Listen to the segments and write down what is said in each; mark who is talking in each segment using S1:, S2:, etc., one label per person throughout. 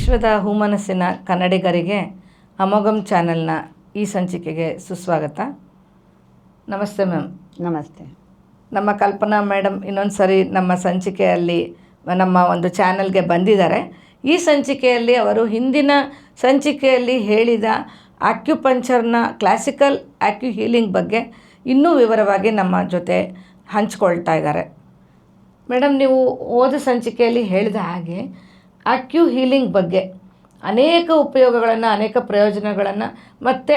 S1: ವಿಶ್ವದ ಹುಮ್ಮನಸ್ಸಿನ ಕನ್ನಡಿಗರಿಗೆ ಅಮೋಘಂ ಚಾನೆಲ್ನ ಈ ಸಂಚಿಕೆಗೆ ಸುಸ್ವಾಗತ. ನಮಸ್ತೆ ಮ್ಯಾಮ್.
S2: ನಮಸ್ತೆ.
S1: ನಮ್ಮ ಕಲ್ಪನಾ ಮೇಡಮ್ ಇನ್ನೊಂದು ಸರಿ ನಮ್ಮ ಸಂಚಿಕೆಯಲ್ಲಿ ನಮ್ಮ ಒಂದು ಚಾನೆಲ್ಗೆ ಬಂದಿದ್ದಾರೆ. ಈ ಸಂಚಿಕೆಯಲ್ಲಿ ಅವರು ಹಿಂದಿನ ಸಂಚಿಕೆಯಲ್ಲಿ ಹೇಳಿದ ಆಕ್ಯುಪಂಕ್ಚರ್ನ ಕ್ಲಾಸಿಕಲ್ ಆಕ್ಯು ಹೀಲಿಂಗ್ ಬಗ್ಗೆ ಇನ್ನೂ ವಿವರವಾಗಿ ನಮ್ಮ ಜೊತೆ ಹಂಚ್ಕೊಳ್ತಾ ಇದ್ದಾರೆ. ಮೇಡಮ್, ನೀವು ಹೋದ ಸಂಚಿಕೆಯಲ್ಲಿ ಹೇಳಿದ ಹಾಗೆ ಆಕ್ಯು ಹೀಲಿಂಗ್ ಬಗ್ಗೆ ಅನೇಕ ಉಪಯೋಗಗಳನ್ನು, ಅನೇಕ ಪ್ರಯೋಜನಗಳನ್ನು ಮತ್ತು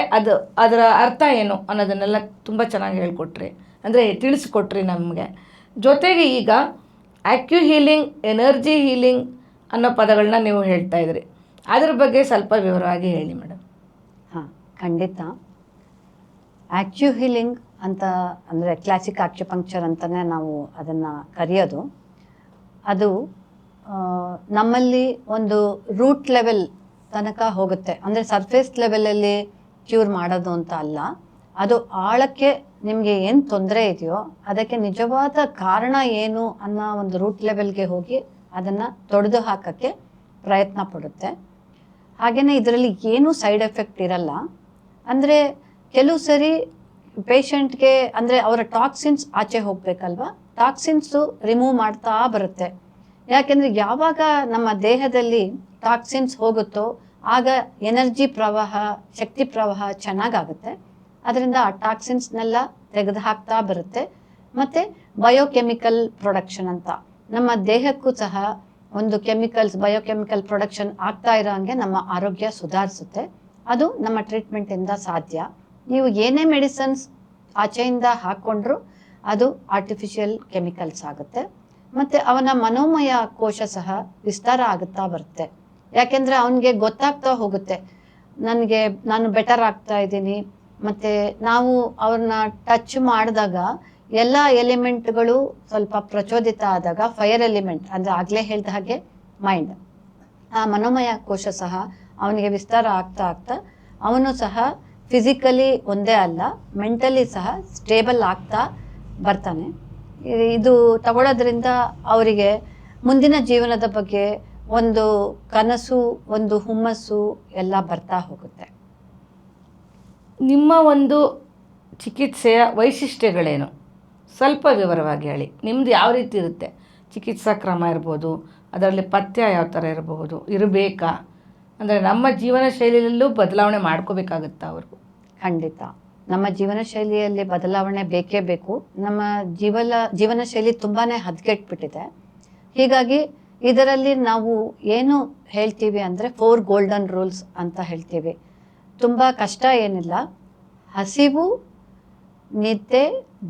S1: ಅದರ ಅರ್ಥ ಏನು ಅನ್ನೋದನ್ನೆಲ್ಲ ತುಂಬ ಚೆನ್ನಾಗಿ ಹೇಳ್ಕೊಟ್ರಿ, ಅಂದರೆ ತಿಳಿಸ್ಕೊಟ್ರಿ ನಮಗೆ. ಜೊತೆಗೆ ಈಗ ಆಕ್ಯು ಹೀಲಿಂಗ್, ಎನರ್ಜಿ ಹೀಲಿಂಗ್ ಅನ್ನೋ ಪದಗಳನ್ನ ನೀವು ಹೇಳ್ತಾ ಇದ್ರಿ. ಅದ್ರ ಬಗ್ಗೆ ಸ್ವಲ್ಪ ವಿವರವಾಗಿ ಹೇಳಿ ಮೇಡಮ್.
S2: ಹಾಂ, ಖಂಡಿತ. ಆಕ್ಯು ಹೀಲಿಂಗ್ ಅಂತ ಅಂದರೆ ಕ್ಲಾಸಿಕ್ ಆಕ್ಯುಪಂಕ್ಚರ್ ಅಂತಲೇ ನಾವು ಅದನ್ನು ಕರೆಯೋದು. ಅದು ನಮ್ಮಲ್ಲಿ ಒಂದು ರೂಟ್ ಲೆವೆಲ್ ತನಕ ಹೋಗುತ್ತೆ. ಅಂದರೆ ಸರ್ಫೇಸ್ ಲೆವೆಲಲ್ಲಿ ಕ್ಯೂರ್ ಮಾಡೋದು ಅಂತ ಅಲ್ಲ, ಅದು ಆಳಕ್ಕೆ ನಿಮಗೆ ಏನು ತೊಂದರೆ ಇದೆಯೋ ಅದಕ್ಕೆ ನಿಜವಾದ ಕಾರಣ ಏನು ಅನ್ನೋ ಒಂದು ರೂಟ್ ಲೆವೆಲ್ಗೆ ಹೋಗಿ ಅದನ್ನು ತೊಡೆದು ಹಾಕೋಕ್ಕೆ ಪ್ರಯತ್ನ ಪಡುತ್ತೆ. ಹಾಗೆಯೇ ಇದರಲ್ಲಿ ಏನೂ ಸೈಡ್ ಎಫೆಕ್ಟ್ ಇರಲ್ಲ. ಅಂದರೆ ಕೆಲವು ಸರಿ ಪೇಷಂಟ್ಗೆ ಅಂದರೆ ಅವರ ಟಾಕ್ಸಿನ್ಸ್ ಆಚೆ ಹೋಗಬೇಕಲ್ವ, ಟಾಕ್ಸಿನ್ಸು ರಿಮೂವ್ ಮಾಡ್ತಾ ಬರುತ್ತೆ. ಯಾಕೆಂದರೆ ಯಾವಾಗ ನಮ್ಮ ದೇಹದಲ್ಲಿ ಟಾಕ್ಸಿನ್ಸ್ ಹೋಗುತ್ತೋ ಆಗ ಎನರ್ಜಿ ಪ್ರವಾಹ, ಶಕ್ತಿ ಪ್ರವಾಹ ಚೆನ್ನಾಗಾಗುತ್ತೆ. ಅದರಿಂದ ಆ ಟಾಕ್ಸಿನ್ಸ್ನೆಲ್ಲ ತೆಗೆದು ಹಾಕ್ತಾ ಬರುತ್ತೆ. ಮತ್ತು ಬಯೋಕೆಮಿಕಲ್ ಪ್ರೊಡಕ್ಷನ್ ಅಂತ ನಮ್ಮ ದೇಹಕ್ಕೂ ಸಹ ಒಂದು ಬಯೋಕೆಮಿಕಲ್ ಪ್ರೊಡಕ್ಷನ್ ಆಗ್ತಾ ಇರೋ ಹಂಗೆ ನಮ್ಮ ಆರೋಗ್ಯ ಸುಧಾರಿಸುತ್ತೆ. ಅದು ನಮ್ಮ ಟ್ರೀಟ್ಮೆಂಟಿಂದ ಸಾಧ್ಯ. ನೀವು ಏನೇ ಮೆಡಿಸನ್ಸ್ ಆಚೆಯಿಂದ ಹಾಕ್ಕೊಂಡ್ರೂ ಅದು ಆರ್ಟಿಫಿಷಿಯಲ್ ಕೆಮಿಕಲ್ಸ್ ಆಗುತ್ತೆ. ಮತ್ತು ಅವನ ಮನೋಮಯ ಕೋಶ ಸಹ ವಿಸ್ತಾರ ಆಗುತ್ತಾ ಬರುತ್ತೆ. ಯಾಕೆಂದರೆ ಅವನಿಗೆ ಗೊತ್ತಾಗ್ತಾ ಹೋಗುತ್ತೆ, ನಾನು ಬೆಟರ್ ಆಗ್ತಾ ಇದ್ದೀನಿ. ಮತ್ತು ನಾವು ಅವ್ರನ್ನ ಟಚ್ ಮಾಡಿದಾಗ ಎಲ್ಲ ಎಲಿಮೆಂಟ್ಗಳು ಸ್ವಲ್ಪ ಪ್ರಚೋದಿತ ಆದಾಗ, ಫೈರ್ ಎಲಿಮೆಂಟ್ ಅಂದರೆ ಆಗಲೇ ಹೇಳಿದ ಹಾಗೆ ಮೈಂಡ್, ಆ ಮನೋಮಯ ಕೋಶ ಸಹ ಅವನಿಗೆ ವಿಸ್ತಾರ ಆಗ್ತಾ ಆಗ್ತಾ ಅವನು ಸಹ ಫಿಸಿಕಲಿ ಒಂದೇ ಅಲ್ಲ, ಮೆಂಟಲಿ ಸಹ ಸ್ಟೇಬಲ್ ಆಗ್ತಾ ಬರ್ತಾನೆ. ಇದು ತಗೊಳ್ಳೋದ್ರಿಂದ ಅವರಿಗೆ ಮುಂದಿನ ಜೀವನದ ಬಗ್ಗೆ ಒಂದು ಕನಸು, ಒಂದು ಹುಮ್ಮಸ್ಸು ಎಲ್ಲ ಬರ್ತಾ ಹೋಗುತ್ತೆ.
S1: ನಿಮ್ಮ ಒಂದು ಚಿಕಿತ್ಸೆಯ ವೈಶಿಷ್ಟ್ಯಗಳೇನು ಸ್ವಲ್ಪ ವಿವರವಾಗಿ ಹೇಳಿ. ನಿಮ್ಮದು ಯಾವ ರೀತಿ ಇರುತ್ತೆ? ಚಿಕಿತ್ಸಾ ಕ್ರಮ ಇರ್ಬೋದು, ಅದರಲ್ಲಿ ಪಥ್ಯ ಯಾವ ಥರ ಇರಬೇಕಾ? ಅಂದರೆ ನಮ್ಮ ಜೀವನ ಶೈಲಿಯಲ್ಲೂ ಬದಲಾವಣೆ ಮಾಡ್ಕೋಬೇಕಾಗುತ್ತಾ ಅವರು?
S2: ಖಂಡಿತ. ನಮ್ಮ ಜೀವನ ಶೈಲಿಯಲ್ಲಿ ಬದಲಾವಣೆ ಬೇಕೇ ಬೇಕು. ನಮ್ಮ ಜೀವನ ಶೈಲಿ ತುಂಬಾ ಹದಗೆಟ್ಬಿಟ್ಟಿದೆ. ಹೀಗಾಗಿ ಇದರಲ್ಲಿ ನಾವು ಏನು ಹೇಳ್ತೀವಿ ಅಂದರೆ 4 ಗೋಲ್ಡನ್ ರೂಲ್ಸ್ ಅಂತ ಹೇಳ್ತೀವಿ. ತುಂಬ ಕಷ್ಟ ಏನಿಲ್ಲ. ಹಸಿವು, ನಿದ್ದೆ,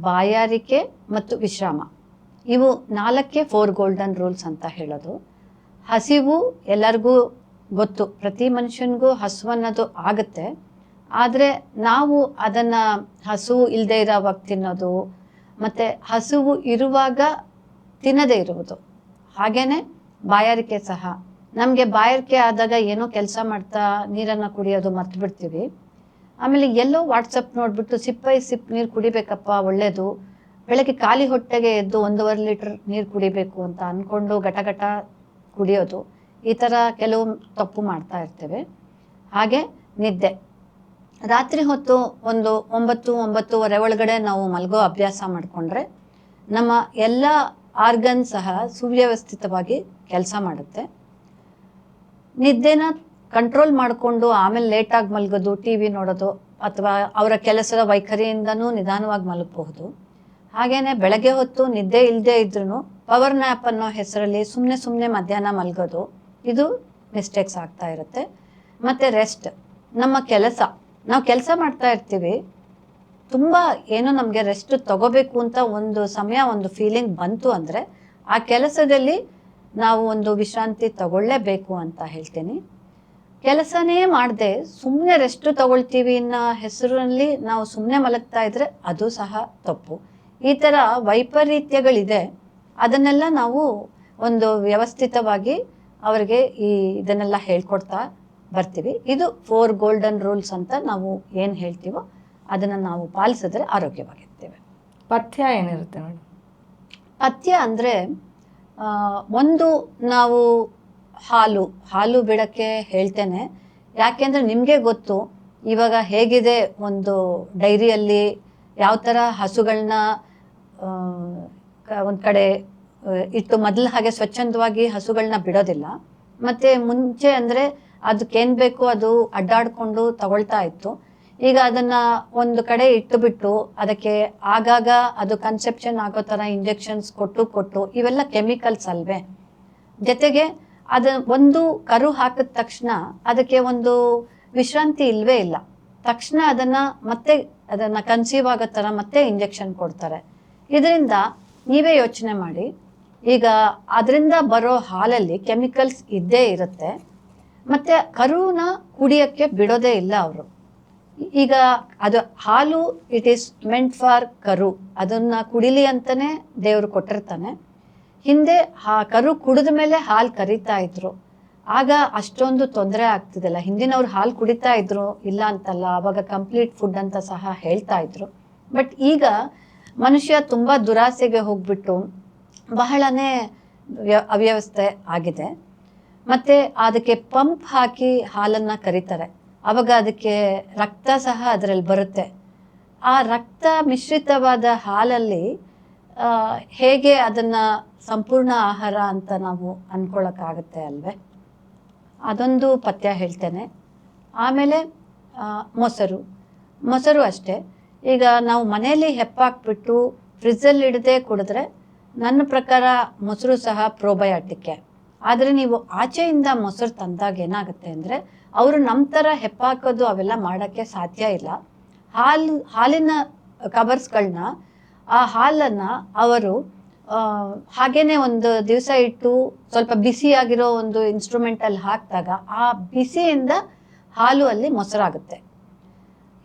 S2: ಬಾಯಾರಿಕೆ ಮತ್ತು ವಿಶ್ರಾಮ, ಇವು 4 ಗೋಲ್ಡನ್ ರೂಲ್ಸ್ ಅಂತ ಹೇಳೋದು. ಹಸಿವು ಎಲ್ಲರಿಗೂ ಗೊತ್ತು, ಪ್ರತಿ ಮನುಷ್ಯನಿಗೂ ಹಸಿವು ಅನ್ನೋದು ಆಗುತ್ತೆ. ಆದರೆ ನಾವು ಅದನ್ನು ಹಸಿವು ಇಲ್ಲದೆ ಇರೋವಾಗ ತಿನ್ನೋದು, ಮತ್ತು ಹಸಿವು ಇರುವಾಗ ತಿನ್ನದೇ ಇರುವುದು. ಹಾಗೆಯೇ ಬಾಯಾರಿಕೆ ಸಹ. ನಮಗೆ ಬಾಯಾರಿಕೆ ಆದಾಗ ಏನೋ ಕೆಲಸ ಮಾಡ್ತಾ ನೀರನ್ನು ಕುಡಿಯೋದು ಮರ್ತು ಬಿಡ್ತೀವಿ. ಆಮೇಲೆ ಎಲ್ಲೋ ವಾಟ್ಸಪ್ ನೋಡಿಬಿಟ್ಟು ಸಿಪ್ ನೀರು ಕುಡಿಬೇಕಪ್ಪ, ಒಳ್ಳೆಯದು, ಬೆಳಗ್ಗೆ ಖಾಲಿ ಹೊಟ್ಟೆಗೆ ಎದ್ದು 1.5 ಲೀಟ್ರ್ ನೀರು ಕುಡಿಬೇಕು ಅಂತ ಅಂದ್ಕೊಂಡು ಘಟ ಕುಡಿಯೋದು. ಈ ಥರ ಕೆಲವು ತಪ್ಪು ಮಾಡ್ತಾ ಇರ್ತೇವೆ. ಹಾಗೆ ನಿದ್ದೆ, ರಾತ್ರಿ ಹೊತ್ತು ಒಂದು 9-9:30 ಒಳಗಡೆ ನಾವು ಮಲಗೋ ಅಭ್ಯಾಸ ಮಾಡಿಕೊಂಡ್ರೆ ನಮ್ಮ ಎಲ್ಲ ಆರ್ಗನ್ ಸಹ ಸುವ್ಯವಸ್ಥಿತವಾಗಿ ಕೆಲಸ ಮಾಡುತ್ತೆ. ನಿದ್ದೆನ ಕಂಟ್ರೋಲ್ ಮಾಡಿಕೊಂಡು ಆಮೇಲೆ ಲೇಟಾಗಿ ಮಲಗೋದು, ಟಿ ವಿ ನೋಡೋದು ಅಥವಾ ಅವರ ಕೆಲಸದ ವೈಖರಿಯಿಂದನೂ ನಿಧಾನವಾಗಿ ಮಲಗಬಹುದು. ಹಾಗೆಯೇ ಬೆಳಗ್ಗೆ ಹೊತ್ತು ನಿದ್ದೆ ಇಲ್ಲದೆ ಇದ್ರೂ ಪವರ್ ನ್ಯಾಪ್ ಅನ್ನೋ ಹೆಸರಲ್ಲಿ ಸುಮ್ಮನೆ ಮಧ್ಯಾಹ್ನ ಮಲಗೋದು, ಇದು ಮಿಸ್ಟೇಕ್ಸ್ ಆಗ್ತಾ ಇರುತ್ತೆ. ಮತ್ತು ರೆಸ್ಟ್, ನಮ್ಮ ನಾವು ಕೆಲಸ ಮಾಡ್ತಾ ಇರ್ತೀವಿ, ತುಂಬ ಏನೋ ನಮಗೆ ರೆಸ್ಟ್ ತಗೋಬೇಕು ಅಂತ ಒಂದು ಸಮಯ, ಒಂದು ಫೀಲಿಂಗ್ ಬಂತು ಅಂದರೆ ಆ ಕೆಲಸದಲ್ಲಿ ನಾವು ಒಂದು ವಿಶ್ರಾಂತಿ ತಗೊಳ್ಳೇಬೇಕು ಅಂತ ಹೇಳ್ತೀನಿ. ಕೆಲಸನೇ ಮಾಡದೆ ಸುಮ್ಮನೆ ರೆಸ್ಟ್ ತಗೊಳ್ತೀವಿ ಅನ್ನೋ ಹೆಸರಲ್ಲಿ ನಾವು ಸುಮ್ಮನೆ ಮಲಗ್ತಾ ಇದ್ರೆ ಅದು ಸಹ ತಪ್ಪು. ಈ ಥರ ವೈಪರೀತ್ಯಗಳಿದೆ. ಅದನ್ನೆಲ್ಲ ನಾವು ಒಂದು ವ್ಯವಸ್ಥಿತವಾಗಿ ಅವರಿಗೆ ಇದನ್ನೆಲ್ಲ ಹೇಳ್ಕೊಡ್ತಾ ಬರ್ತೀವಿ. ಇದು 4 ಗೋಲ್ಡನ್ ರೂಲ್ಸ್ ಅಂತ ನಾವು ಏನು ಹೇಳ್ತೀವೋ ಅದನ್ನು ನಾವು ಪಾಲಿಸಿದ್ರೆ ಆರೋಗ್ಯವಾಗಿರ್ತೇವೆ.
S1: ಪಥ್ಯ ಏನಿರುತ್ತೆ ಮೇಡಮ್?
S2: ಪಥ್ಯ ಅಂದರೆ ಒಂದು ನಾವು ಹಾಲು ಬಿಡೋಕ್ಕೆ ಹೇಳ್ತೇನೆ. ಯಾಕೆಂದರೆ ನಿಮಗೆ ಗೊತ್ತು ಇವಾಗ ಹೇಗಿದೆ ಒಂದು ಡೈರಿಯಲ್ಲಿ ಯಾವ ಥರ ಹಸುಗಳನ್ನ ಒಂದು ಕಡೆ ಇಟ್ಟು ಮೊದಲು ಹಾಗೆ ಸ್ವಚ್ಛಂದವಾಗಿ ಹಸುಗಳನ್ನ ಬಿಡೋದಿಲ್ಲ. ಮತ್ತು ಮುಂಚೆ ಅಂದರೆ ಅದಕ್ಕೇನು ಬೇಕು ಅದು ಅಡ್ಡಾಡಿಕೊಂಡು ತಗೊಳ್ತಾ ಇತ್ತು. ಈಗ ಅದನ್ನು ಒಂದು ಕಡೆ ಇಟ್ಟುಬಿಟ್ಟು ಅದಕ್ಕೆ ಆಗಾಗ ಅದು ಕನ್ಸೆಪ್ಷನ್ ಆಗೋ ಥರ ಇಂಜೆಕ್ಷನ್ಸ್ ಕೊಟ್ಟು ಇವೆಲ್ಲ ಕೆಮಿಕಲ್ಸ್ ಅಲ್ವೇ. ಜೊತೆಗೆ ಒಂದು ಕರು ಹಾಕಿದ ತಕ್ಷಣ ಅದಕ್ಕೆ ಒಂದು ವಿಶ್ರಾಂತಿ ಇಲ್ಲವೇ ಇಲ್ಲ. ತಕ್ಷಣ ಅದನ್ನು ಕನ್ಸೀವ್ ಆಗೋ ಥರ ಮತ್ತೆ ಇಂಜೆಕ್ಷನ್ ಕೊಡ್ತಾರೆ. ಇದರಿಂದ ನೀವೇ ಯೋಚನೆ ಮಾಡಿ, ಈಗ ಅದರಿಂದ ಬರೋ ಹಾಲಲ್ಲಿ ಕೆಮಿಕಲ್ಸ್ ಇದ್ದೇ ಇರುತ್ತೆ. ಮತ್ತು ಕರುನ ಕುಡಿಯೋಕ್ಕೆ ಬಿಡೋದೇ ಇಲ್ಲ ಅವರು. ಈಗ ಅದು ಹಾಲು ಇಟ್ ಈಸ್ ಮೆಂಟ್ ಫಾರ್ ಕರು, ಅದನ್ನು ಕುಡಿಲಿ ಅಂತಲೇ ದೇವರು ಕೊಟ್ಟಿರ್ತಾನೆ. ಹಿಂದೆ ಕರು ಕುಡಿದ ಮೇಲೆ ಹಾಲು ಕರಿತಾ ಇದ್ರು, ಆಗ ಅಷ್ಟೊಂದು ತೊಂದರೆ ಆಗ್ತಿದ್ದಿಲ್ಲ. ಹಿಂದಿನವ್ರು ಹಾಲು ಕುಡಿತಾ ಇದ್ರು, ಇಲ್ಲ ಅಂತಲ್ಲ, ಆವಾಗ ಕಂಪ್ಲೀಟ್ ಫುಡ್ ಅಂತ ಸಹ ಹೇಳ್ತಾ ಇದ್ರು. ಬಟ್ ಈಗ ಮನುಷ್ಯ ತುಂಬ ದುರಾಸೆಗೆ ಹೋಗ್ಬಿಟ್ಟು ಬಹಳನೇ ಅವ್ಯವಸ್ಥೆ ಆಗಿದೆ. ಮತ್ತು ಅದಕ್ಕೆ ಪಂಪ್ ಹಾಕಿ ಹಾಲನ್ನು ಕರೀತಾರೆ, ಆವಾಗ ಅದಕ್ಕೆ ರಕ್ತ ಸಹ ಅದರಲ್ಲಿ ಬರುತ್ತೆ. ಆ ರಕ್ತ ಮಿಶ್ರಿತವಾದ ಹಾಲಲ್ಲಿ ಹೇಗೆ ಅದನ್ನು ಸಂಪೂರ್ಣ ಆಹಾರ ಅಂತ ನಾವು ಅಂದ್ಕೊಳ್ಳೋಕ್ಕಾಗತ್ತೆ ಅಲ್ವೇ. ಅದೊಂದು ಪಥ್ಯ ಹೇಳ್ತೇನೆ. ಆಮೇಲೆ ಮೊಸರು ಅಷ್ಟೇ. ಈಗ ನಾವು ಮನೆಯಲ್ಲಿ ಹೆಪ್ಪಾಕ್ಬಿಟ್ಟು ಫ್ರಿಜ್ಜಲ್ಲಿ ಇಡದೆ ಕುಡಿದ್ರೆ ನನ್ನ ಪ್ರಕಾರ ಮೊಸರು ಸಹ ಪ್ರೋಬಯಾಟಿಕ್ಕೆ. ಆದರೆ ನೀವು ಆಚೆಯಿಂದ ಮೊಸರು ತಂದಾಗ ಏನಾಗುತ್ತೆ ಅಂದರೆ ಅವರು ನಮ್ಮ ಥರ ಹೆಪ್ಪಾಕೋದು ಅವೆಲ್ಲ ಮಾಡೋಕ್ಕೆ ಸಾಧ್ಯ ಇಲ್ಲ. ಹಾಲಿನ ಕವರ್ಸ್ಗಳನ್ನ ಆ ಹಾಲನ್ನು ಅವರು ಹಾಗೇನೆ ಒಂದು ದಿವಸ ಇಟ್ಟು ಸ್ವಲ್ಪ ಬಿಸಿಯಾಗಿರೋ ಒಂದು ಇನ್ಸ್ಟ್ರೂಮೆಂಟಲ್ಲಿ ಹಾಕಿದಾಗ ಆ ಬಿಸಿಯಿಂದ ಹಾಲು ಅಲ್ಲಿ ಮೊಸರಾಗುತ್ತೆ.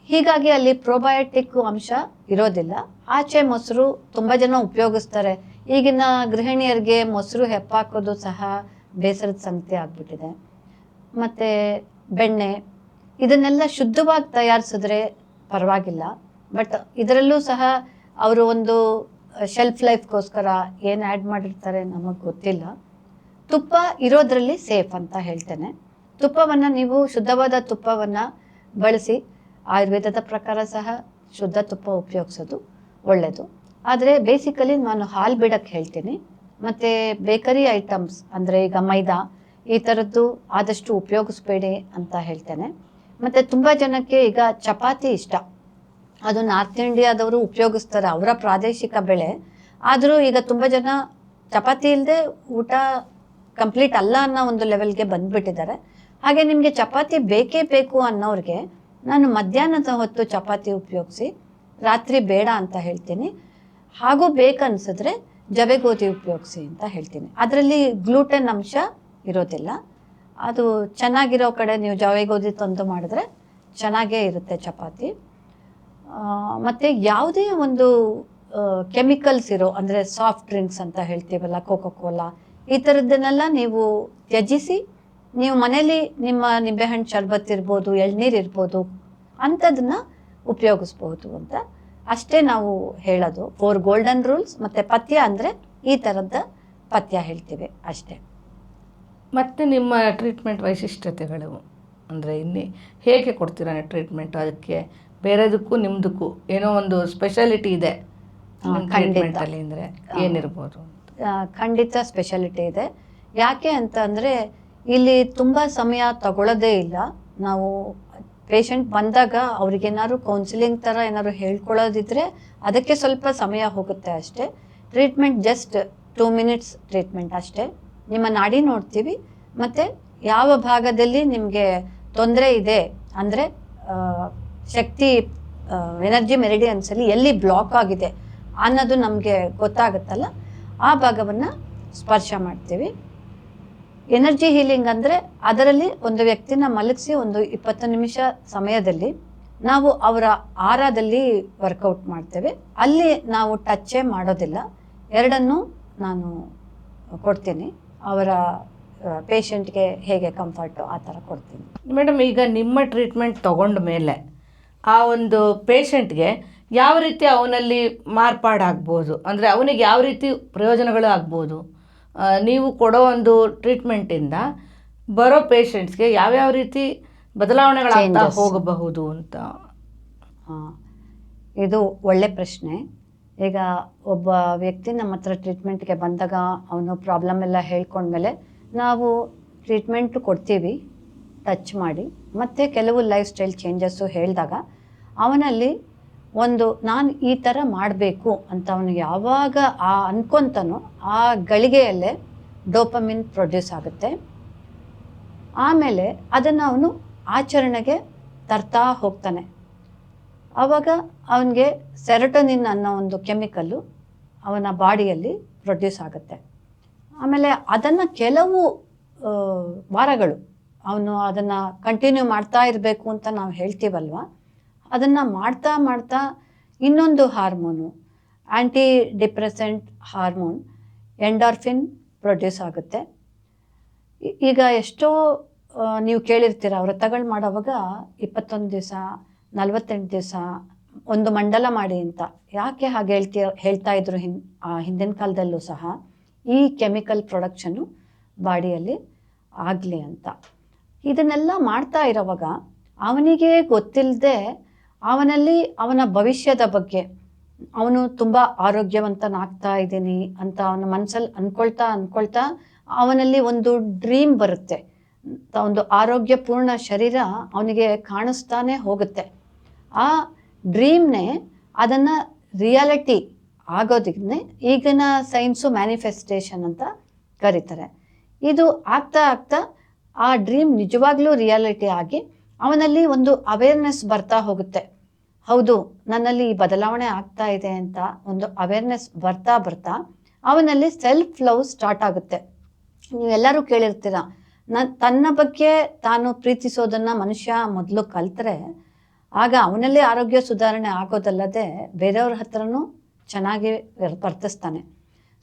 S2: ಹೀಗಾಗಿ ಅಲ್ಲಿ ಪ್ರೋಬಯೋಟಿಕ್ ಅಂಶ ಇರೋದಿಲ್ಲ. ಆಚೆ ಮೊಸರು ತುಂಬ ಜನ ಉಪಯೋಗಿಸ್ತಾರೆ. ಈಗಿನ ಗೃಹಿಣಿಯರಿಗೆ ಮೊಸರು ಹೆಪ್ಪಾಕೋದು ಸಹ ಬೇಸರದ ಸಂಗತಿ ಆಗಿಬಿಟ್ಟಿದೆ. ಮತ್ತು ಬೆಣ್ಣೆ ಇದನ್ನೆಲ್ಲ ಶುದ್ಧವಾಗಿ ತಯಾರಿಸಿದ್ರೆ ಪರವಾಗಿಲ್ಲ. ಬಟ್ ಇದರಲ್ಲೂ ಸಹ ಅವರು ಒಂದು ಶೆಲ್ಫ್ ಲೈಫ್ಗೋಸ್ಕರ ಏನು ಆ್ಯಡ್ ಮಾಡಿರ್ತಾರೆ ನಮಗೆ ಗೊತ್ತಿಲ್ಲ. ತುಪ್ಪ ಇರೋದ್ರಲ್ಲಿ ಸೇಫ್ ಅಂತ ಹೇಳ್ತೇನೆ. ತುಪ್ಪವನ್ನು ನೀವು ಶುದ್ಧವಾದ ತುಪ್ಪವನ್ನು ಬಳಸಿ, ಆಯುರ್ವೇದದ ಪ್ರಕಾರ ಸಹ ಶುದ್ಧ ತುಪ್ಪ ಉಪಯೋಗಿಸೋದು ಒಳ್ಳೆಯದು. ಆದರೆ ಬೇಸಿಕಲಿ ನಾನು ಹಾಲು ಬಿಡೋಕ್ಕೆ ಹೇಳ್ತೀನಿ. ಮತ್ತು ಬೇಕರಿ ಐಟಮ್ಸ್ ಅಂದರೆ ಈಗ ಮೈದಾ ಈ ಥರದ್ದು ಆದಷ್ಟು ಉಪಯೋಗಿಸ್ಬೇಡಿ ಅಂತ ಹೇಳ್ತೇನೆ. ಮತ್ತು ತುಂಬ ಜನಕ್ಕೆ ಈಗ ಚಪಾತಿ ಇಷ್ಟ, ಅದು ನಾರ್ತ್ ಇಂಡಿಯಾದವರು ಉಪಯೋಗಿಸ್ತಾರೆ, ಅವರ ಪ್ರಾದೇಶಿಕ ಬೆಳೆ. ಆದರೂ ಈಗ ತುಂಬ ಜನ ಚಪಾತಿ ಇಲ್ಲದೆ ಊಟ ಕಂಪ್ಲೀಟ್ ಅಲ್ಲ ಅನ್ನೋ ಒಂದು ಲೆವೆಲ್ಗೆ ಬಂದುಬಿಟ್ಟಿದ್ದಾರೆ. ಹಾಗೆ ನಿಮಗೆ ಚಪಾತಿ ಬೇಕೇ ಬೇಕು ಅನ್ನೋರಿಗೆ ನಾನು ಮಧ್ಯಾಹ್ನದ ಹೊತ್ತು ಚಪಾತಿ ಉಪಯೋಗಿಸಿ, ರಾತ್ರಿ ಬೇಡ ಅಂತ ಹೇಳ್ತೀನಿ. ಹಾಗೂ ಬೇಕನ್ಸಿದ್ರೆ ಜವೆಗೋಧಿ ಉಪಯೋಗಿಸಿ ಅಂತ ಹೇಳ್ತೀನಿ. ಅದರಲ್ಲಿ ಗ್ಲೂಟೆನ್ ಅಂಶ ಇರೋದಿಲ್ಲ. ಅದು ಚೆನ್ನಾಗಿರೋ ಕಡೆ ನೀವು ಜವೆಗೋಧಿ ತಂದು ಮಾಡಿದ್ರೆ ಚೆನ್ನಾಗೇ ಇರುತ್ತೆ ಚಪಾತಿ. ಮತ್ತು ಯಾವುದೇ ಒಂದು ಕೆಮಿಕಲ್ಸ್ ಇರೋ ಅಂದರೆ ಸಾಫ್ಟ್ ಡ್ರಿಂಕ್ಸ್ ಅಂತ ಹೇಳ್ತೀವಲ್ಲ, ಕೋಕೋ ಕೋಲಾ ಈ ಥರದ್ದನ್ನೆಲ್ಲ ನೀವು ತ್ಯಜಿಸಿ, ನೀವು ಮನೇಲಿ ನಿಮ್ಮ ನಿಂಬೆಹಣ್ಣು ಶರ್ಬತ್ ಇರ್ಬೋದು, ಎಳ್ನೀರು ಇರ್ಬೋದು, ಅಂಥದನ್ನು ಉಪಯೋಗಿಸ್ಬೋದು ಅಂತ ಅಷ್ಟೇ ನಾವು ಹೇಳೋದು. 4 ಗೋಲ್ಡನ್ ರೂಲ್ಸ್. ಮತ್ತು ಪಥ್ಯ ಅಂದರೆ ಈ ಥರದ ಪಥ್ಯ ಹೇಳ್ತೀವಿ ಅಷ್ಟೇ.
S1: ಮತ್ತು ನಿಮ್ಮ ಟ್ರೀಟ್ಮೆಂಟ್ ವೈಶಿಷ್ಟ್ಯತೆಗಳು ಅಂದರೆ ಹೇಗೆ ಕೊಡ್ತೀರಾ ಟ್ರೀಟ್ಮೆಂಟ್? ಅದಕ್ಕೆ ಬೇರೆದಕ್ಕೂ ನಿಮ್ಮದಕ್ಕೂ ಏನೋ ಒಂದು ಸ್ಪೆಷಾಲಿಟಿ ಇದೆ ಟ್ರೀಟ್ಮೆಂಟಲ್ಲಿ ಅಂದರೆ ಏನಿರ್ಬೋದು?
S2: ಖಂಡಿತ ಸ್ಪೆಷಾಲಿಟಿ ಇದೆ. ಯಾಕೆ ಅಂತ ಅಂದರೆ ಇಲ್ಲಿ ತುಂಬ ಸಮಯ ತಗೊಳ್ಳೋದೇ ಇಲ್ಲ. ನಾವು ಪೇಷಂಟ್ ಬಂದಾಗ ಅವ್ರಿಗೇನಾದ್ರು ಕೌನ್ಸಿಲಿಂಗ್ ಥರ ಏನಾದ್ರು ಹೇಳ್ಕೊಳ್ಳೋದಿದ್ರೆ ಅದಕ್ಕೆ ಸ್ವಲ್ಪ ಸಮಯ ಹೋಗುತ್ತೆ ಅಷ್ಟೇ. ಟ್ರೀಟ್ಮೆಂಟ್ ಜಸ್ಟ್ 2 ಮಿನಿಟ್ಸ್ ಟ್ರೀಟ್ಮೆಂಟ್ ಅಷ್ಟೇ. ನಿಮ್ಮ ನಾಡಿ ನೋಡ್ತೀವಿ, ಮತ್ತು ಯಾವ ಭಾಗದಲ್ಲಿ ನಿಮಗೆ ತೊಂದರೆ ಇದೆ ಅಂದರೆ ಶಕ್ತಿ ಎನರ್ಜಿ ಮೆರಿಡಿಯನ್ಸಲ್ಲಿ ಎಲ್ಲಿ ಬ್ಲಾಕ್ ಆಗಿದೆ ಅನ್ನೋದು ನಮಗೆ ಗೊತ್ತಾಗುತ್ತಲ್ಲ, ಆ ಭಾಗವನ್ನು ಸ್ಪರ್ಶ ಮಾಡ್ತೀವಿ. ಎನರ್ಜಿ ಹೀಲಿಂಗ್ ಅಂದರೆ ಅದರಲ್ಲಿ ಒಂದು ವ್ಯಕ್ತಿನ ಮಲಗಿಸಿ ಒಂದು 20 ನಿಮಿಷ ಸಮಯದಲ್ಲಿ ನಾವು ಅವರ ಆರಾದಲ್ಲಿ ವರ್ಕೌಟ್ ಮಾಡ್ತೇವೆ. ಅಲ್ಲಿ ನಾವು ಟಚ್ಚೇ ಮಾಡೋದಿಲ್ಲ. ಎರಡನ್ನೂ ನಾನು ಕೊಡ್ತೀನಿ. ಅವರ ಪೇಷಂಟ್ಗೆ ಹೇಗೆ ಕಂಫರ್ಟು ಆ ಥರ ಕೊಡ್ತೀನಿ.
S1: ಮೇಡಮ್, ಈಗ ನಿಮ್ಮ ಟ್ರೀಟ್ಮೆಂಟ್ ತಗೊಂಡ ಮೇಲೆ ಆ ಒಂದು ಪೇಷಂಟ್ಗೆ ಯಾವ ರೀತಿ ಅವನಲ್ಲಿ ಮಾರ್ಪಾಡಾಗ್ಬೋದು, ಅಂದರೆ ಅವನಿಗೆ ಯಾವ ರೀತಿ ಪ್ರಯೋಜನಗಳು ಆಗ್ಬೋದು? ನೀವು ಕೊಡೋ ಒಂದು ಟ್ರೀಟ್ಮೆಂಟಿಂದ ಬರೋ ಪೇಷಂಟ್ಸ್ಗೆ ಯಾವ್ಯಾವ ರೀತಿ ಬದಲಾವಣೆಗಳಾಗ್ತಾ
S2: Changes.
S1: ಹೋಗಬಹುದು ಅಂತ?
S2: ಇದು ಒಳ್ಳೆ ಪ್ರಶ್ನೆ. ಈಗ ಒಬ್ಬ ವ್ಯಕ್ತಿ ನಮ್ಮ ಹತ್ರ ಟ್ರೀಟ್ಮೆಂಟ್ಗೆ ಬಂದಾಗ ಅವನು ಪ್ರಾಬ್ಲಮ್ ಎಲ್ಲ ಹೇಳ್ಕೊಂಡ್ಮೇಲೆ ನಾವು ಟ್ರೀಟ್ಮೆಂಟ್ ಕೊಡ್ತೀವಿ ಟಚ್ ಮಾಡಿ, ಮತ್ತು ಕೆಲವು ಲೈಫ್ ಸ್ಟೈಲ್ ಚೇಂಜಸ್ಸು ಹೇಳಿದಾಗ ಅವನಲ್ಲಿ ಒಂದು ನಾನು ಈ ಥರ ಮಾಡಬೇಕು ಅಂತ ಅವನು ಯಾವಾಗ ಅನ್ಕೊತಾನೋ ಆ ಗಳಿಗೆಯಲ್ಲೇ ಡೋಪಮಿನ್ ಪ್ರೊಡ್ಯೂಸ್ ಆಗುತ್ತೆ. ಆಮೇಲೆ ಅದನ್ನು ಅವನು ಆಚರಣೆಗೆ ತರ್ತಾ ಹೋಗ್ತಾನೆ. ಆವಾಗ ಅವನಿಗೆ ಸೆರೋಟೋನಿನ್ ಅನ್ನೋ ಒಂದು ಕೆಮಿಕಲ್ಲು ಅವನ ಬಾಡಿಯಲ್ಲಿ ಪ್ರೊಡ್ಯೂಸ್ ಆಗುತ್ತೆ. ಆಮೇಲೆ ಅದನ್ನು ಕೆಲವು ವಾರಗಳು ಅವನು ಅದನ್ನು ಕಂಟಿನ್ಯೂ ಮಾಡ್ತಾ ಇರಬೇಕು ಅಂತ ನಾವು ಹೇಳ್ತೀವಲ್ವ, ಅದನ್ನು ಮಾಡ್ತಾ ಮಾಡ್ತಾ ಇನ್ನೊಂದು ಹಾರ್ಮೋನು, ಆ್ಯಂಟಿ ಡಿಪ್ರೆಸೆಂಟ್ ಹಾರ್ಮೋನ್ ಎಂಡಾರ್ಫಿನ್ ಪ್ರೊಡ್ಯೂಸ್ ಆಗುತ್ತೆ. ಈಗ ಎಷ್ಟೋ ನೀವು ಕೇಳಿರ್ತೀರ ವ್ರತಗಳು ಮಾಡೋವಾಗ 21 ದಿವಸ 48 ದಿವಸ ಒಂದು ಮಂಡಲ ಮಾಡಿ ಅಂತ. ಯಾಕೆ ಹಾಗೆ ಹೇಳ್ತಾ ಇದ್ರು ಹಿಂದಿನ ಕಾಲದಲ್ಲೂ ಸಹ ಈ ಕೆಮಿಕಲ್ ಪ್ರೊಡಕ್ಷನ್ನು ಬಾಡಿಯಲ್ಲಿ ಆಗಲಿ ಅಂತ. ಇದನ್ನೆಲ್ಲ ಮಾಡ್ತಾ ಇರೋವಾಗ ಅವನಿಗೆ ಗೊತ್ತಿಲ್ಲದೆ ಅವನಲ್ಲಿ ಅವನ ಭವಿಷ್ಯದ ಬಗ್ಗೆ ಅವನು ತುಂಬ ಆರೋಗ್ಯವಂತನಾಗ್ತಾ ಇದ್ದೀನಿ ಅಂತ ಅವನ ಮನಸ್ಸಲ್ಲಿ ಅಂದ್ಕೊಳ್ತಾ ಅವನಲ್ಲಿ ಒಂದು ಡ್ರೀಮ್ ಬರುತ್ತೆ. ಒಂದು ಆರೋಗ್ಯಪೂರ್ಣ ಶರೀರ ಅವನಿಗೆ ಕಾಣಿಸ್ತಾನೆ ಹೋಗುತ್ತೆ. ಆ ಡ್ರೀಮ್ನೇ ಅದನ್ನು ರಿಯಾಲಿಟಿ ಆಗೋದಕ್ಕೆ ಈಗಿನ ಸೈನ್ಸು ಮ್ಯಾನಿಫೆಸ್ಟೇಷನ್ ಅಂತ ಕರೀತಾರೆ. ಇದು ಆಗ್ತಾ ಆ ಡ್ರೀಮ್ ನಿಜವಾಗ್ಲೂ ರಿಯಾಲಿಟಿ ಆಗಿ ಅವನಲ್ಲಿ ಒಂದು ಅವೇರ್ನೆಸ್ ಬರ್ತಾ ಹೋಗುತ್ತೆ. ಹೌದು, ನನ್ನಲ್ಲಿ ಈ ಬದಲಾವಣೆ ಆಗ್ತಾ ಇದೆ ಅಂತ ಒಂದು ಅವೇರ್ನೆಸ್ ಬರ್ತಾ ಅವನಲ್ಲಿ ಸೆಲ್ಫ್ ಲವ್ ಸ್ಟಾರ್ಟ್ ಆಗುತ್ತೆ. ನೀವೆಲ್ಲರೂ ಕೇಳಿರ್ತೀರ, ತನ್ನ ಬಗ್ಗೆ ತಾನು ಪ್ರೀತಿಸೋದನ್ನು ಮನುಷ್ಯ ಮೊದಲು ಕಲ್ತ್ರೆ ಆಗ ಅವನಲ್ಲೇ ಆರೋಗ್ಯ ಸುಧಾರಣೆ ಆಗೋದಲ್ಲದೆ ಬೇರೆಯವ್ರ ಹತ್ರನೂ ಚೆನ್ನಾಗಿ ವರ್ತಿಸ್ತಾನೆ.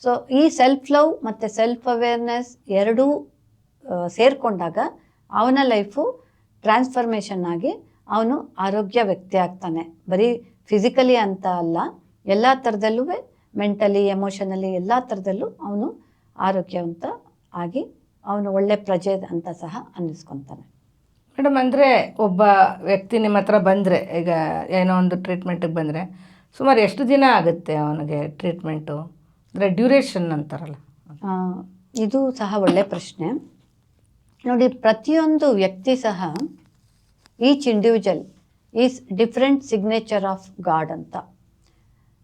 S2: ಸೊ ಈ ಸೆಲ್ಫ್ ಲವ್ ಮತ್ತು ಸೆಲ್ಫ್ ಅವೇರ್ನೆಸ್ ಎರಡೂ ಸೇರಿಕೊಂಡಾಗ ಅವನ ಲೈಫು ಟ್ರಾನ್ಸ್ಫರ್ಮೇಷನ್ ಆಗಿ ಅವನು ಆರೋಗ್ಯ ವ್ಯಕ್ತಿ ಆಗ್ತಾನೆ. ಬರೀ ಫಿಸಿಕಲಿ ಅಂತ ಅಲ್ಲ, ಎಲ್ಲ ಥರದಲ್ಲೂ ಮೆಂಟಲಿ, ಎಮೋಷನಲಿ ಎಲ್ಲ ಥರದಲ್ಲೂ ಅವನು ಆರೋಗ್ಯವಂತ ಆಗಿ ಅವನು ಒಳ್ಳೆ ಪ್ರಜೆ ಅಂತ ಸಹ ಅನ್ನಿಸ್ಕೊತಾನೆ.
S1: ಮೇಡಮ್, ಅಂದರೆ ಒಬ್ಬ ವ್ಯಕ್ತಿ ನಿಮ್ಮ ಹತ್ರ ಬಂದರೆ, ಈಗ ಏನೋ ಒಂದು ಟ್ರೀಟ್ಮೆಂಟಿಗೆ ಬಂದರೆ ಸುಮಾರು ಎಷ್ಟು ದಿನ ಆಗುತ್ತೆ ಅವನಿಗೆ ಟ್ರೀಟ್ಮೆಂಟು? ಅಂದರೆ ಡ್ಯೂರೇಷನ್ ಅಂತಾರಲ್ಲ.
S2: ಇದು ಸಹ ಒಳ್ಳೆ ಪ್ರಶ್ನೆ. ನೋಡಿ, ಪ್ರತಿಯೊಂದು ವ್ಯಕ್ತಿ ಸಹ each individual is different signature of god ಅಂತ.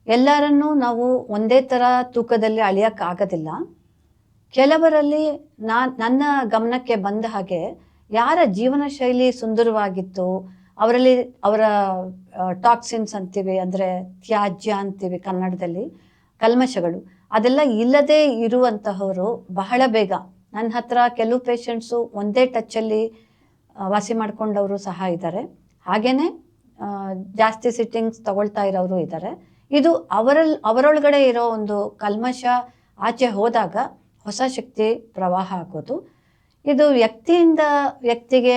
S2: ಎಲ್ಲರನ್ನೂ ನಾವು ಒಂದೇ ಥರ ತೂಕದಲ್ಲಿ ಅಳಿಯೋಕ್ಕಾಗೋದಿಲ್ಲ. ಕೆಲವರಲ್ಲಿ ನನ್ನ ಗಮನಕ್ಕೆ ಬಂದ ಹಾಗೆ ಯಾರ ಜೀವನ ಶೈಲಿ ಸುಂದರವಾಗಿತ್ತು, ಅವರಲ್ಲಿ ಅವರ ಟಾಕ್ಸಿನ್ಸ್ ಅಂತೀವಿ, ಅಂದರೆ ತ್ಯಾಜ್ಯ ಅಂತೀವಿ ಕನ್ನಡದಲ್ಲಿ, ಕಲ್ಮಶಗಳು ಅದೆಲ್ಲ ಇಲ್ಲದೇ ಇರುವಂತಹವರು ಬಹಳ ಬೇಗ ನನ್ನ ಹತ್ರ ಕೆಲವು ಪೇಷಂಟ್ಸು ಒಂದೇ ಟಚ್ಚಲ್ಲಿ ವಾಸಿ ಮಾಡ್ಕೊಂಡವರು ಸಹ ಇದ್ದಾರೆ. ಹಾಗೆಯೇ ಜಾಸ್ತಿ ಸಿಟ್ಟಿಂಗ್ಸ್ ತಗೊಳ್ತಾ ಇರೋರು ಇದ್ದಾರೆ. ಇದು ಅವರೊಳಗಡೆ ಇರೋ ಒಂದು ಕಲ್ಮಶ ಆಚೆ ಹೋದಾಗ ಹೊಸ ಶಕ್ತಿ ಪ್ರವಾಹ ಆಗೋದು. ಇದು ವ್ಯಕ್ತಿಯಿಂದ ವ್ಯಕ್ತಿಗೆ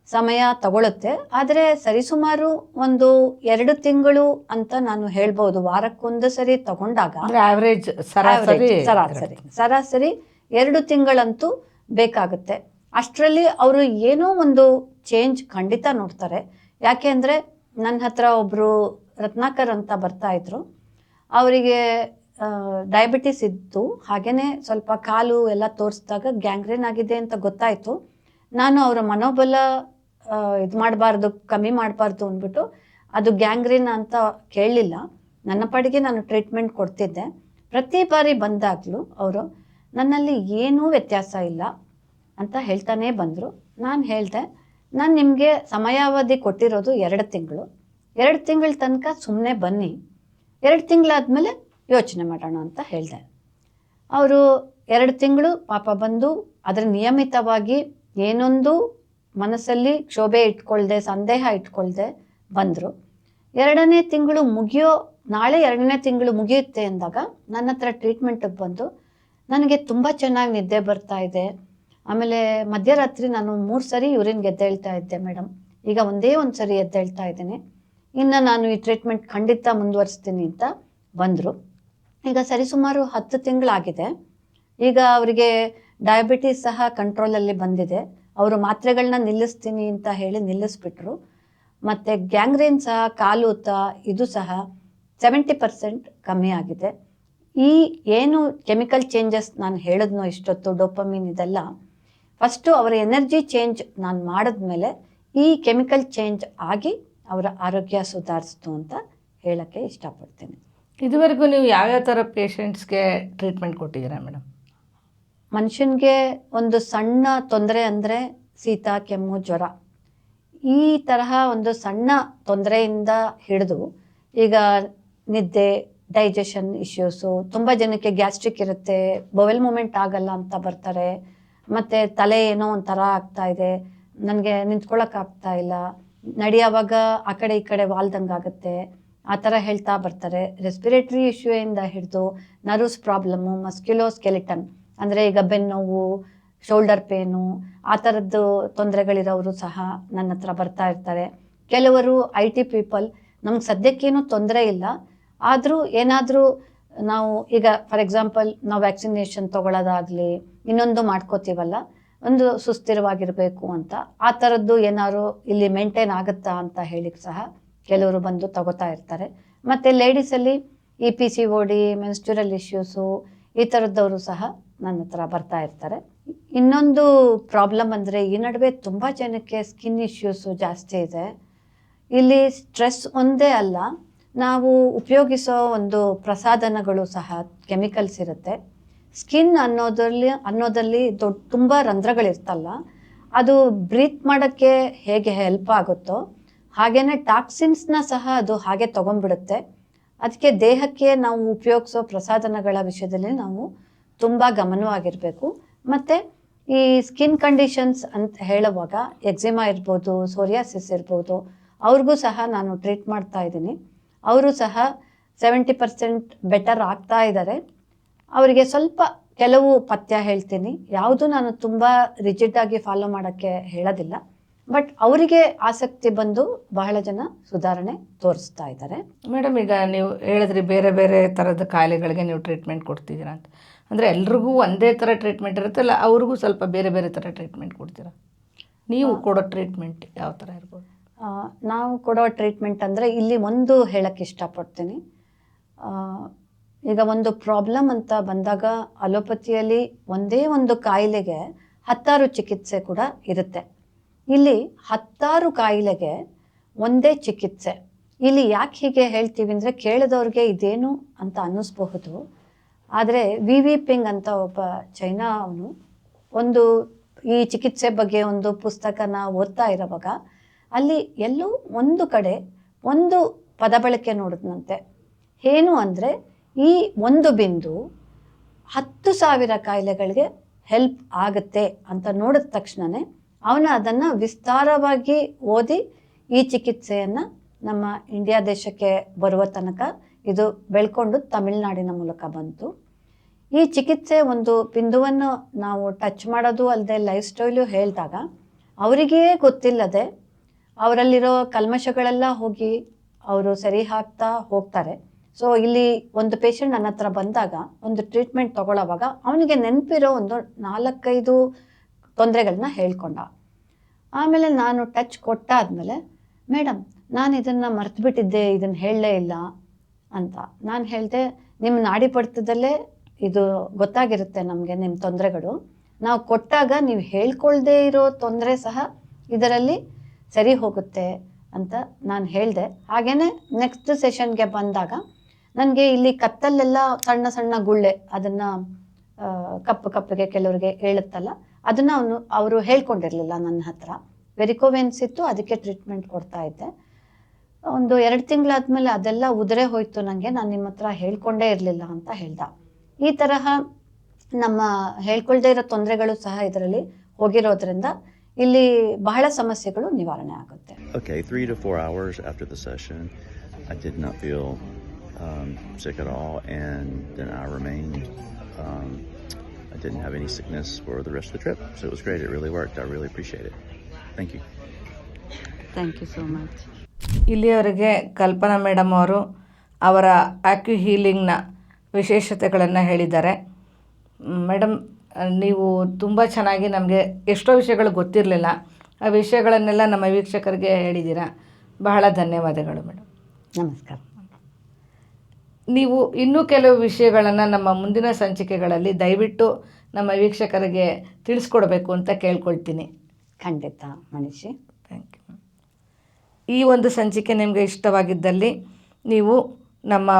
S2: ಸಮಯ ತಗೊಳುತ್ತೆ. ಆದರೆ ಸರಿಸುಮಾರು ಒಂದು 2 ತಿಂಗಳು ಅಂತ ನಾನು ಹೇಳ್ಬೋದು. ವಾರಕ್ಕೊಂದು ಸರಿ ತಗೊಂಡಾಗ
S1: ಆವ್ರೇಜ್
S2: ಸರಾಸರಿ 2 ತಿಂಗಳಂತೂ ಬೇಕಾಗುತ್ತೆ. ಅಷ್ಟರಲ್ಲಿ ಅವರು ಏನೋ ಒಂದು ಚೇಂಜ್ ಖಂಡಿತ ನೋಡ್ತಾರೆ. ಯಾಕೆ ಅಂದರೆ ನನ್ನ ಹತ್ರ ಒಬ್ಬರು ರತ್ನಾಕರ್ ಅಂತ ಬರ್ತಾ ಇದ್ರು. ಅವರಿಗೆ ಡಯಾಬಿಟಿಸ್ ಇತ್ತು. ಹಾಗೆಯೇ ಸ್ವಲ್ಪ ಕಾಲು ಎಲ್ಲ ತೋರಿಸಿದಾಗ ಗ್ಯಾಂಗ್ರೀನ್ ಆಗಿದೆ ಅಂತ ಗೊತ್ತಾಯಿತು. ನಾನು ಅವರ ಮನೋಬಲ ಇದು ಮಾಡಬಾರ್ದು, ಕಮ್ಮಿ ಮಾಡಬಾರ್ದು ಅಂದ್ಬಿಟ್ಟು ಅದು ಗ್ಯಾಂಗ್ರೀನ್ ಅಂತ ಕೇಳಲಿಲ್ಲ. ನನ್ನ ಪಾಡಿಗೆ ನಾನು ಟ್ರೀಟ್ಮೆಂಟ್ ಕೊಡ್ತಿದ್ದೆ. ಪ್ರತಿ ಬಾರಿ ಬಂದಾಗಲೂ ಅವರು ನನ್ನಲ್ಲಿ ಏನೂ ವ್ಯತ್ಯಾಸ ಇಲ್ಲ ಅಂತ ಹೇಳ್ತಾನೇ ಬಂದರು. ನಾನು ಹೇಳಿದೆ, ನಾನು ನಿಮಗೆ ಸಮಯಾವಧಿ ಕೊಟ್ಟಿರೋದು 2 ತಿಂಗಳು. 2 ತಿಂಗಳ ತನಕ ಸುಮ್ಮನೆ ಬನ್ನಿ, 2 ತಿಂಗಳಾದಮೇಲೆ ಯೋಚನೆ ಮಾಡೋಣ ಅಂತ ಹೇಳಿದೆ. ಅವರು 2 ತಿಂಗಳು ಪಾಪ ಬಂದು ಅದರ ನಿಯಮಿತವಾಗಿ ಏನೊಂದು ಮನಸ್ಸಲ್ಲಿ ಕ್ಷೋಭೆ ಇಟ್ಕೊಳ್ದೆ, ಸಂದೇಹ ಇಟ್ಕೊಳ್ದೆ ಬಂದರು. 2ನೇ ತಿಂಗಳು ನಾಳೆ 2ನೇ ತಿಂಗಳು ಮುಗಿಯುತ್ತೆ ಅಂದಾಗ ನನ್ನ ಹತ್ರ ಟ್ರೀಟ್ಮೆಂಟಿಗೆ ಬಂದು, ನನಗೆ ತುಂಬ ಚೆನ್ನಾಗಿ ನಿದ್ದೆ ಬರ್ತಾ ಇದೆ. ಆಮೇಲೆ ಮಧ್ಯರಾತ್ರಿ ನಾನು 3 ಸರಿ ಯೂರಿನ್ಗೆ ಎದ್ದೇಳ್ತಾ ಇದ್ದೆ ಮೇಡಮ್, ಈಗ ಒಂದೇ ಒಂದು ಸರಿ ಎದ್ದೇಳ್ತಾ ಇದ್ದೀನಿ. ಇನ್ನು ನಾನು ಈ ಟ್ರೀಟ್ಮೆಂಟ್ ಖಂಡಿತ ಮುಂದುವರಿಸ್ತೀನಿ ಅಂತ ಬಂದರು. ಈಗ ಸರಿಸುಮಾರು 10 ತಿಂಗಳಾಗಿದೆ. ಈಗ ಅವರಿಗೆ ಡಯಾಬಿಟೀಸ್ ಸಹ ಕಂಟ್ರೋಲಲ್ಲಿ ಬಂದಿದೆ. ಅವರು ಮಾತ್ರೆಗಳನ್ನ ನಿಲ್ಲಿಸ್ತೀನಿ ಅಂತ ಹೇಳಿ ನಿಲ್ಲಿಸ್ಬಿಟ್ರು. ಮತ್ತು ಗ್ಯಾಂಗ್ರೀನ್ ಸಹ, ಕಾಲೂತ ಇದು ಸಹ 70% ಕಮ್ಮಿ ಆಗಿದೆ. ಈ ಏನು ಕೆಮಿಕಲ್ ಚೇಂಜಸ್ ನಾನು ಹೇಳಿದ್ನೋ ಇಷ್ಟೊತ್ತು, ಡೋಪಮಿನ್ ಇದೆಲ್ಲ, ಫಸ್ಟು ಅವರ ಎನರ್ಜಿ ಚೇಂಜ್ ನಾನು ಮಾಡಿದ್ಮೇಲೆ ಈ ಕೆಮಿಕಲ್ ಚೇಂಜ್ ಆಗಿ ಅವರ ಆರೋಗ್ಯ ಸುಧಾರಿಸ್ತು ಅಂತ ಹೇಳೋಕ್ಕೆ ಇಷ್ಟಪಡ್ತೀನಿ.
S1: ಇದುವರೆಗೂ ನೀವು ಯಾವ್ಯಾವ ಥರ ಪೇಷಂಟ್ಸ್ಗೆ ಟ್ರೀಟ್ಮೆಂಟ್ ಕೊಟ್ಟಿದ್ದೀರಾ ಮೇಡಮ್?
S2: ಮನುಷ್ಯನಿಗೆ ಒಂದು ಸಣ್ಣ ತೊಂದರೆ ಅಂದರೆ ಶೀತ, ಕೆಮ್ಮು, ಜ್ವರ, ಈ ತರಹ ಒಂದು ಸಣ್ಣ ತೊಂದರೆಯಿಂದ ಹಿಡಿದು ಈಗ ನಿದ್ದೆ, ಡೈಜೆಷನ್ ಇಶ್ಯೂಸು, ತುಂಬ ಜನಕ್ಕೆ ಗ್ಯಾಸ್ಟ್ರಿಕ್ ಇರುತ್ತೆ, ಬೊವೆಲ್ ಮೂಮೆಂಟ್ ಆಗಲ್ಲ ಅಂತ ಬರ್ತಾರೆ, ಮತ್ತು ತಲೆ ಏನೋ ಒಂಥರ ಆಗ್ತಾ ಇದೆ, ನನಗೆ ನಿಂತ್ಕೊಳ್ಳೋಕ್ಕಾಗ್ತಾ ಇಲ್ಲ, ನಡೆಯೋವಾಗ ಆ ಕಡೆ ಈ ಕಡೆ ವಾಲ್ದಂಗಾಗುತ್ತೆ, ಆ ಥರ ಹೇಳ್ತಾ ಬರ್ತಾರೆ. ರೆಸ್ಪಿರೇಟ್ರಿ ಇಶ್ಯೂಯಿಂದ ಹಿಡಿದು ನರ್ವ್ಸ್ ಪ್ರಾಬ್ಲಮ್ಮು, ಮಸ್ಕ್ಯುಲೋಸ್ಕೆಲಿಟನ್ ಅಂದರೆ ಈಗ ಬೆನ್ನೋವು, ಶೋಲ್ಡರ್ ಪೇನು, ಆ ಥರದ್ದು ತೊಂದರೆಗಳಿರೋರು ಸಹ ನನ್ನ ಹತ್ರ ಬರ್ತಾ ಇರ್ತಾರೆ. ಕೆಲವರು IT ಪೀಪಲ್, ನಮ್ಗೆ ಸದ್ಯಕ್ಕೇನು ತೊಂದರೆ ಇಲ್ಲ, ಆದರೂ ಏನಾದರೂ ನಾವು ಈಗ ಫಾರ್ ಎಕ್ಸಾಂಪಲ್ ನಾವು ವ್ಯಾಕ್ಸಿನೇಷನ್ ತೊಗೊಳ್ಳೋದಾಗಲಿ ಇನ್ನೊಂದು ಮಾಡ್ಕೋತೀವಲ್ಲ, ಒಂದು ಸುಸ್ಥಿರವಾಗಿರಬೇಕು ಅಂತ, ಆ ಥರದ್ದು ಏನಾದ್ರು ಇಲ್ಲಿ ಮೇಂಟೈನ್ ಆಗುತ್ತಾ ಅಂತ ಹೇಳಿ ಸಹ ಕೆಲವರು ಬಂದು ತಗೋತಾ ಇರ್ತಾರೆ. ಮತ್ತು ಲೇಡೀಸಲ್ಲಿ ಈ PCOD, ಮೆನ್ಸ್ಟ್ರುರಲ್ ಇಶ್ಯೂಸು, ಈ ಥರದ್ದವರು ಸಹ ನನ್ನ ಹತ್ರ ಬರ್ತಾ ಇರ್ತಾರೆ. ಇನ್ನೊಂದು ಪ್ರಾಬ್ಲಮ್ ಅಂದರೆ ಈ ನಡುವೆ ತುಂಬ ಜನಕ್ಕೆ ಸ್ಕಿನ್ ಇಶ್ಯೂಸು ಜಾಸ್ತಿ ಇದೆ. ಇಲ್ಲಿ ಸ್ಟ್ರೆಸ್ ಒಂದೇ ಅಲ್ಲ, ನಾವು ಉಪಯೋಗಿಸೋ ಒಂದು ಪ್ರಸಾಧನಗಳು ಸಹ ಕೆಮಿಕಲ್ಸ್ ಇರುತ್ತೆ. ಸ್ಕಿನ್ ಅನ್ನೋದಲ್ಲಿ ತುಂಬ ರಂಧ್ರಗಳಿರ್ತಲ್ಲ, ಅದು ಬ್ರೀತ್ ಮಾಡೋಕ್ಕೆ ಹೇಗೆ ಹೆಲ್ಪ್ ಆಗುತ್ತೋ ಹಾಗೆಯೇ ಟಾಕ್ಸಿನ್ಸ್ನ ಸಹ ಅದು ಹಾಗೆ ತೊಗೊಂಡ್ಬಿಡುತ್ತೆ. ಅದಕ್ಕೆ ದೇಹಕ್ಕೆ ನಾವು ಉಪಯೋಗಿಸೋ ಪ್ರಸಾಧನಗಳ ವಿಷಯದಲ್ಲಿ ನಾವು ತುಂಬ ಗಮನವಾಗಿರಬೇಕು. ಮತ್ತು ಈ ಸ್ಕಿನ್ ಕಂಡೀಷನ್ಸ್ ಅಂತ ಹೇಳುವಾಗ ಎಕ್ಸಿಮಾ ಇರ್ಬೋದು, ಸೋರಿಯಾಸಿಸ್ ಇರ್ಬೋದು, ಅವ್ರಿಗೂ ಸಹ ನಾನು ಟ್ರೀಟ್ ಮಾಡ್ತಾ ಇದ್ದೀನಿ. ಅವರು ಸಹ 70% ಬೆಟರ್ ಆಗ್ತಾ ಇದ್ದಾರೆ. ಅವರಿಗೆ ಸ್ವಲ್ಪ ಕೆಲವು ಪಥ್ಯ ಹೇಳ್ತೀನಿ, ಯಾವುದು ನಾನು ತುಂಬ ರಿಜಿಡ್ಡಾಗಿ ಫಾಲೋ ಮಾಡೋಕ್ಕೆ ಹೇಳೋದಿಲ್ಲ, ಬಟ್ ಅವರಿಗೆ ಆಸಕ್ತಿ ಬಂದು ಬಹಳ ಜನ ಸುಧಾರಣೆ ತೋರಿಸ್ತಾ ಇದ್ದಾರೆ.
S1: ಮೇಡಮ್, ಈಗ ನೀವು ಹೇಳಿದ್ರಿ ಬೇರೆ ಬೇರೆ ಥರದ ಕಾಯಿಲೆಗಳಿಗೆ ನೀವು ಟ್ರೀಟ್ಮೆಂಟ್ ಕೊಡ್ತಿದ್ದೀರಾ ಅಂತ, ಅಂದರೆ ಎಲ್ರಿಗೂ ಒಂದೇ ಥರ ಟ್ರೀಟ್ಮೆಂಟ್ ಇರುತ್ತಲ್ಲ, ಅವ್ರಿಗೂ ಸ್ವಲ್ಪ ಬೇರೆ ಬೇರೆ ಥರ ಟ್ರೀಟ್ಮೆಂಟ್ ಕೊಡ್ತೀರಾ? ನೀವು ಕೊಡೋ ಟ್ರೀಟ್ಮೆಂಟ್ ಯಾವ ಥರ ಇರ್ಬೋದು?
S2: ನಾವು ಕೊಡೋ ಟ್ರೀಟ್ಮೆಂಟ್ ಅಂದರೆ ಇಲ್ಲಿ ಒಂದು ಹೇಳೋಕ್ಕೆ ಇಷ್ಟಪಡ್ತೀನಿ. ಈಗ ಒಂದು ಪ್ರಾಬ್ಲಮ್ ಅಂತ ಬಂದಾಗ ಅಲೋಪತಿಯಲ್ಲಿ ಒಂದೇ ಒಂದು ಕಾಯಿಲೆಗೆ 10 ಚಿಕಿತ್ಸೆ ಕೂಡ ಇರುತ್ತೆ. ಇಲ್ಲಿ 10 ಕಾಯಿಲೆಗೆ ಒಂದೇ ಚಿಕಿತ್ಸೆ. ಇಲ್ಲಿ ಯಾಕೆ ಹೀಗೆ ಹೇಳ್ತೀವಿ ಅಂದರೆ, ಕೇಳಿದವ್ರಿಗೆ ಇದೇನು ಅಂತ ಅನ್ನಿಸ್ಬಹುದು, ಆದರೆ ವಿ ಪಿಂಗ್ ಅಂತ ಒಬ್ಬ ಚೈನಾ ಅವನು ಒಂದು ಈ ಚಿಕಿತ್ಸೆ ಬಗ್ಗೆ ಒಂದು ಪುಸ್ತಕನ ಓದ್ತಾ ಇರೋವಾಗ ಅಲ್ಲಿ ಎಲ್ಲೋ ಒಂದು ಕಡೆ ಒಂದು ಪದ ಬಳಕೆ ನೋಡಿದ್ನಂತೆ. ಏನು ಅಂದರೆ, ಈ ಒಂದು ಬಿಂದು 10,000 ಕಾಯಿಲೆಗಳಿಗೆ ಹೆಲ್ಪ್ ಆಗುತ್ತೆ ಅಂತ ನೋಡಿದ ತಕ್ಷಣವೇ ಅವನು ಅದನ್ನು ವಿಸ್ತಾರವಾಗಿ ಓದಿ ಈ ಚಿಕಿತ್ಸೆಯನ್ನು ನಮ್ಮ ಇಂಡಿಯಾ ದೇಶಕ್ಕೆ ಬರುವ ತನಕ ಇದು ಬೆಳ್ಕೊಂಡು ತಮಿಳುನಾಡಿನ ಮೂಲಕ ಬಂತು. ಈ ಚಿಕಿತ್ಸೆ ಒಂದು ಬಿಂದುವನ್ನು ನಾವು ಟಚ್ ಮಾಡೋದು ಅಲ್ಲದೆ ಲೈಫ್ ಸ್ಟೈಲು ಹೇಳಿದಾಗ ಅವರಿಗೇ ಗೊತ್ತಿಲ್ಲದೆ ಅವರಲ್ಲಿರೋ ಕಲ್ಮಶಗಳೆಲ್ಲ ಹೋಗಿ ಅವರು ಸರಿ ಹಾಕ್ತಾ ಹೋಗ್ತಾರೆ. ಸೊ ಇಲ್ಲಿ ಒಂದು ಪೇಷಂಟ್ ನನ್ನ ಹತ್ರ ಬಂದಾಗ ಒಂದು ಟ್ರೀಟ್ಮೆಂಟ್ ತೊಗೊಳ್ಳೋವಾಗ ಅವನಿಗೆ ನೆನಪಿರೋ ಒಂದು 4-5 ತೊಂದರೆಗಳನ್ನ ಹೇಳ್ಕೊಂಡ. ಆಮೇಲೆ ನಾನು ಟಚ್ ಕೊಟ್ಟಾದ್ಮೇಲೆ, ಮೇಡಮ್ ನಾನು ಇದನ್ನು ಮರ್ತುಬಿಟ್ಟಿದ್ದೆ, ಇದನ್ನು ಹೇಳಲೇ ಇಲ್ಲ ಅಂತ ನಾನು ಹೇಳಿದೆ. ನಿಮ್ಮ ನಾಡಿ ಬಡಿತದಲ್ಲೇ ಇದು ಗೊತ್ತಾಗಿರುತ್ತೆ ನಮಗೆ ನಿಮ್ಮ ತೊಂದರೆಗಳು, ನಾವು ಕೊಟ್ಟಾಗ ನೀವು ಹೇಳ್ಕೊಳ್ದೇ ಇರೋ ತೊಂದರೆ ಸಹ ಇದರಲ್ಲಿ ಸರಿ ಹೋಗುತ್ತೆ ಅಂತ ನಾನು ಹೇಳಿದೆ. ಹಾಗೆಯೇ ನೆಕ್ಸ್ಟ್ ಸೆಷನ್ಗೆ ಬಂದಾಗ ನನಗೆ ಇಲ್ಲಿ ಕತ್ತಲ್ಲೆಲ್ಲ ಸಣ್ಣ ಸಣ್ಣ ಗುಳ್ಳೆ, ಅದನ್ನು ಕಪ್ಪಗೆ ಕೆಲವರಿಗೆ ಹೇಳುತ್ತಲ್ಲ, ಅದನ್ನು ಅವರು ಹೇಳ್ಕೊಂಡಿರಲಿಲ್ಲ ನನ್ನ ಹತ್ರ. ವೆರಿಕೋವೆನ್ಸ್ ಇತ್ತು, ಅದಕ್ಕೆ ಟ್ರೀಟ್ಮೆಂಟ್ ಕೊಡ್ತಾ ಇದ್ದೆ. ಒಂದು 2 ತಿಂಗಳಾದಮೇಲೆ ಅದೆಲ್ಲ ಉದುರೇ ಹೋಯಿತು ನನಗೆ, ನಾನು ನಿಮ್ಮ ಹತ್ರ ಹೇಳ್ಕೊಂಡೇ ಇರಲಿಲ್ಲ ಅಂತ ಹೇಳ್ದ. ಈ ತರಹ ನಮ್ಮ ಹೇಳ್ಕೊಳ್ದೇ ಇರೋ ತೊಂದರೆಗಳು ಸಹ ಇದರಲ್ಲಿ ಹೋಗಿರೋದ್ರಿಂದ ಇಲ್ಲಿ ಬಹಳ ಸಮಸ್ಯೆಗಳು ನಿವಾರಣೆ ಆಗುತ್ತೆ.
S3: Okay, 3 to 4 hours after the session, I did not feel sick at all, and then I remained. I didn't have any sickness for the rest of the trip, so it was great. It really worked. I really appreciate it. Thank you.
S2: Thank you so much.
S1: ಇಲ್ಲಿಯವರೆಗೆ ಕಲ್ಪನಾ madam ಅವರು ಅವರ ಆಕ್ಯು ಹೀಲಿಂಗ್ನ ವಿಶೇಷತೆಗಳನ್ನು ಹೇಳಿದ್ದಾರೆ. Madam, ನೀವು ತುಂಬ ಚೆನ್ನಾಗಿ ನಮಗೆ ಎಷ್ಟೋ ವಿಷಯಗಳು ಗೊತ್ತಿರಲಿಲ್ಲ, ಆ ವಿಷಯಗಳನ್ನೆಲ್ಲ ನಮ್ಮ ವೀಕ್ಷಕರಿಗೆ ಹೇಳಿದ್ದೀರಾ. ಬಹಳ ಧನ್ಯವಾದಗಳು ಮೇಡಮ್.
S2: ನಮಸ್ಕಾರ.
S1: ನೀವು ಇನ್ನೂ ಕೆಲವು ವಿಷಯಗಳನ್ನು ನಮ್ಮ ಮುಂದಿನ ಸಂಚಿಕೆಗಳಲ್ಲಿ ದಯವಿಟ್ಟು ನಮ್ಮ ವೀಕ್ಷಕರಿಗೆ ತಿಳಿಸ್ಕೊಡ್ಬೇಕು ಅಂತ ಕೇಳ್ಕೊಳ್ತೀನಿ.
S2: ಖಂಡಿತ ಮನೀಷಿ.
S1: Thank you. ಈ ಒಂದು ಸಂಚಿಕೆ ನಿಮಗೆ ಇಷ್ಟವಾಗಿದ್ದಲ್ಲಿ ನೀವು ನಮ್ಮ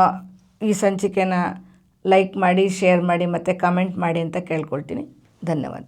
S1: ಈ ಸಂಚಿಕೆನ ಲೈಕ್ ಮಾಡಿ, ಶೇರ್ ಮಾಡಿ ಮತ್ತು ಕಮೆಂಟ್ ಮಾಡಿ ಅಂತ ಕೇಳ್ಕೊಳ್ತೀನಿ. ಧನ್ಯವಾದ.